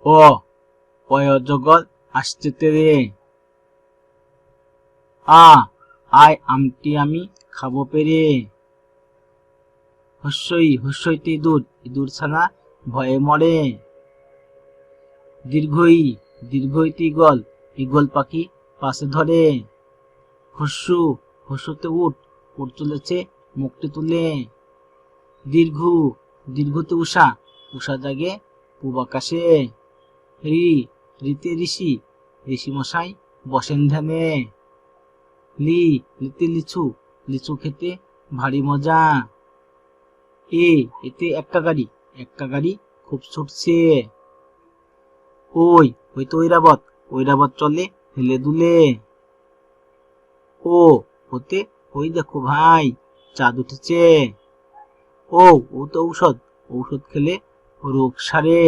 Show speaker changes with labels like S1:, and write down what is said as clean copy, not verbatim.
S1: অ অজগর আসছে তেরে। আয় আমটি আমি খাবো পেরে। হস্যইতে ইঁদুর ছানা ভয়ে মরে। দীর্ঘইতে ঈগল পাখি পাশে ধরে। হস্যুতে উট চলেছে মুখটি তুলে। দীর্ঘতে উষা জাগে পূব আকাশে। ঋতে ঋষি মশাই বসেন ধ্যানে। লিতে লিচু খেতে ভারী মজা। এতে একটা গাড়ি খুব ছুটছে। ওই তো ঐরাবত চলে হেলে দুলে। ওতে ওই দেখো ভাই চাঁদ উঠেছে। ও তো ঔষধ খেলে রোগ সারে।